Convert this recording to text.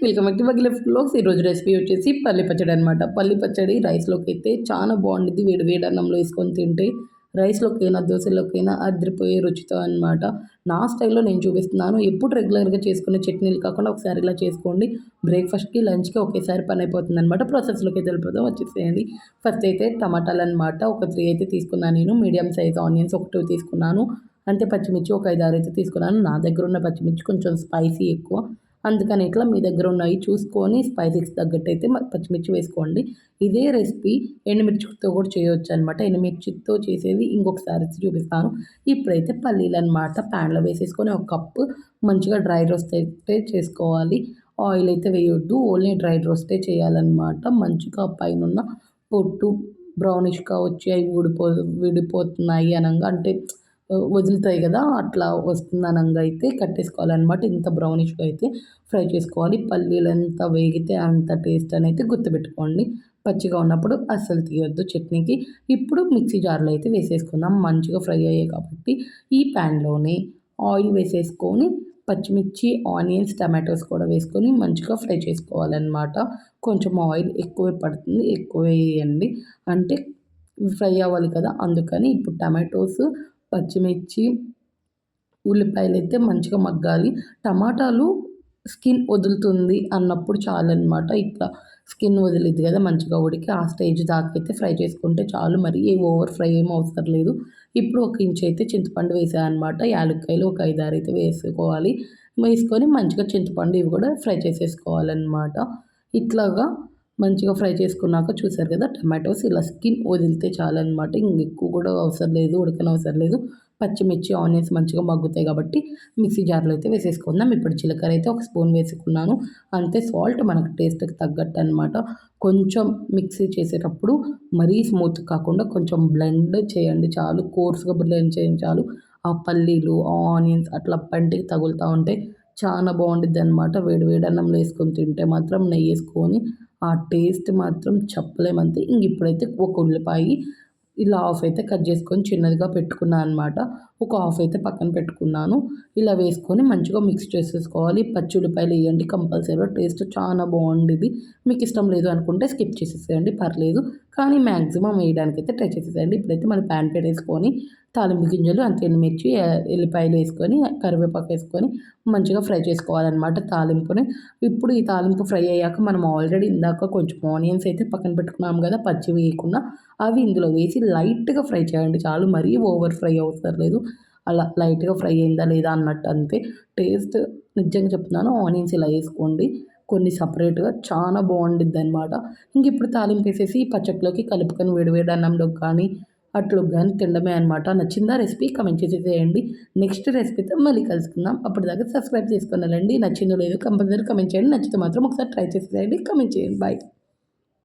Welcome back to Bagila vlogs. ఈరోజు recipe వచ్చేసి పల్లి పచ్చడి అనమాట. పల్లి పచ్చడి రైస్లోకి అయితే చాలా బాగుంటుంది. వేడి వేడి అన్నంలో వేసుకొని తింటే రైస్లోకైనా దోశలోకైనా అదిరిపోయే రుచితో అనమాట. నా స్టైల్లో నేను చూపిస్తున్నాను. ఎప్పుడు రెగ్యులర్గా చేసుకునే చట్నీలు కాకుండా ఒకసారి ఇలా చేసుకోండి. బ్రేక్ఫాస్ట్కి లంచ్కి ఒకేసారి పని అయిపోతుంది అనమాట. ప్రాసెస్లోకి వెళ్ళిపోదాం, వచ్చేసేయండి. ఫస్ట్ అయితే టమాటాలు అనమాట. ఒక 3 అయితే తీసుకున్నాను నేను. మీడియం సైజ్ ఆనియన్స్ ఒక 2 తీసుకున్నాను. అంటే పచ్చిమిర్చి ఒక 5, 6 అయితే తీసుకున్నాను. నా దగ్గర ఉన్న పచ్చిమిర్చి కొంచెం స్పైసీ ఎక్కువ, అందుకని ఇట్లా మీ దగ్గర ఉన్నవి చూసుకొని స్పైసీకి తగ్గట్టు అయితే పచ్చిమిర్చి వేసుకోండి. ఇదే రెసిపీ ఎండుమిర్చితో కూడా చేయొచ్చు అనమాట. ఎండుమిర్చితో చేసేది ఇంకొకసారి చూపిస్తాను. ఇప్పుడైతే పల్లీలు అనమాట ప్యాన్లో వేసేసుకొని ఒక కప్పు మంచిగా డ్రై రోస్ట్ అయితే చేసుకోవాలి. ఆయిల్ అయితే వేయొద్దు, ఓన్లీ డ్రై రోస్టే చేయాలన్నమాట. మంచిగా పైన పొట్టు బ్రౌనిష్గా వచ్చి అవి విడిపోతున్నాయి అనంగా, అంటే వదులుతాయి కదా, అట్లా వస్తుందనంగా అయితే కట్టేసుకోవాలన్నమాట. ఇంత బ్రౌనిష్గా అయితే ఫ్రై చేసుకోవాలి. పల్లీలు ఎంత వేగితే అంత టేస్ట్ అని అయితే గుర్తుపెట్టుకోండి. పచ్చిగా ఉన్నప్పుడు అస్సలు తీయొద్దు చట్నీకి. ఇప్పుడు మిక్సీ జార్లో అయితే వేసేసుకుందాం. మంచిగా ఫ్రై అయ్యాయి కాబట్టి ఈ ప్యాన్లోనే ఆయిల్ వేసేసుకొని పచ్చిమిర్చి, ఆనియన్స్, టమాటోస్ కూడా వేసుకొని మంచిగా ఫ్రై చేసుకోవాలన్నమాట. కొంచెం ఆయిల్ ఎక్కువే పడుతుంది, ఎక్కువే వేయండి. అంటే ఫ్రై అవ్వాలి కదా, అందుకని. ఇప్పుడు టమాటోస్, పచ్చిమిర్చి, ఉల్లిపాయలైతే మంచిగా మగ్గాలి. టమాటాలు స్కిన్ వదులుతుంది అన్నప్పుడు చాలన్నమాట. ఇట్లా స్కిన్ వదిలిద్ది కదా మంచిగా ఉడికి, ఆ స్టేజ్ దాకా అయితే ఫ్రై చేసుకుంటే చాలు. మరి ఓవర్ ఫ్రై ఏం అవసరం లేదు. ఇప్పుడు ఒక ఇంచు అయితే చింతపండు వేసానన్నమాట. యాలక్కాయలు ఒక 5, 6 అయితే వేసుకోవాలి. వేసుకొని మంచిగా చింతపండు ఇవి కూడా ఫ్రై చేసేసుకోవాలన్నమాట. ఇట్లాగా మంచిగా ఫ్రై చేసుకున్నాక చూసారు కదా, టమాటోస్ ఇలా స్కిన్ వదిలితే చాలన్నమాట. ఎక్కువ కూడా అవసరం లేదు, ఉడకనవసరం లేదు. పచ్చిమిర్చి, ఆనియన్స్ మంచిగా మగ్గుతాయి కాబట్టి మిక్సీ జార్లో అయితే వేసేసుకుందాం. ఇప్పుడు జీలకర్ర అయితే ఒక స్పూన్ వేసుకున్నాను. అంతే, సాల్ట్ మనకు టేస్ట్కి తగ్గట్టు అనమాట. కొంచెం మిక్సీ చేసేటప్పుడు మరీ స్మూత్ కాకుండా కొంచెం బ్లెండ్ చేయండి చాలు, కోర్స్గా బ్లెండ్ చేయండి చాలు. ఆ పల్లీలు, ఆనియన్స్ అట్లా పంటికి తగులుతూ ఉంటే చాలా బాగుండిద్ది అనమాట. వేడి వేడి అన్నంలో వేసుకొని తింటే మాత్రం నెయ్యి వేసుకొని ఆ టేస్ట్ మాత్రం చెప్పలేమంతే. ఇప్పుడైతే ఒక ఉల్లిపాయ ఇలా హాఫ్ అయితే కట్ చేసుకొని చిన్నదిగా పెట్టుకున్నాను అనమాట. ఒక హాఫ్ అయితే పక్కన పెట్టుకున్నాను. ఇలా వేసుకొని మంచిగా మిక్స్ చేసేసుకోవాలి. పచ్చి ఉల్లిపాయలు వేయండి కంపల్సరీగా, టేస్ట్ చాలా బాగుండేది. మీకు ఇష్టం లేదు అనుకుంటే స్కిప్ చేసేసేయండి, పర్లేదు. కానీ మ్యాక్సిమం వేయడానికైతే ట్రై చేసేసేయండి. ఇప్పుడైతే మనం ప్యాన్ పెట్టేసుకొని తాలింపు గింజలు, అంతే ఎండుమిర్చి, ఎల్లిపాయలు వేసుకొని కరివేపాకు వేసుకొని మంచిగా ఫ్రై చేసుకోవాలన్నమాట తాలింపుని. ఇప్పుడు ఈ తాలింపు ఫ్రై అయ్యాక మనం ఆల్రెడీ ఇందాక కొంచెం ఆనియన్స్ అయితే పక్కన పెట్టుకున్నాం కదా పచ్చి వేయకుండా, అవి ఇందులో వేసి లైట్గా ఫ్రై చేయండి చాలు. మరీ ఓవర్ ఫ్రై అవసరం లేదు. అలా లైట్గా ఫ్రై అయిందా లేదా అన్నట్టు అంతే. టేస్ట్ నిజంగా చెప్తున్నాను, ఆనియన్స్ ఇలా వేసుకోండి కొన్ని సపరేట్గా, చాలా బాగుండిద్ది అనమాట. ఇప్పుడు తాలింపు వేసేసి పచ్చట్లోకి కలుపుకొని వేడి వేడి అన్నంలోకి కానీ అట్లోకి కానీ తినడమే అనమాట. నచ్చిందా రెసిపీ? కమెంట్ చేసేసేయండి. నెక్స్ట్ రెసిపీతో మళ్ళీ కలుసుకుందాం. అప్పటిదాకా సబ్స్క్రైబ్ చేసుకున్నారండి. నచ్చిందో లేదో కంపల్సరీ కమెంట్ చేయండి. నచ్చితే మాత్రం ఒకసారి ట్రై చేసేయండి, కమెంట్ చేయండి. బాయ్.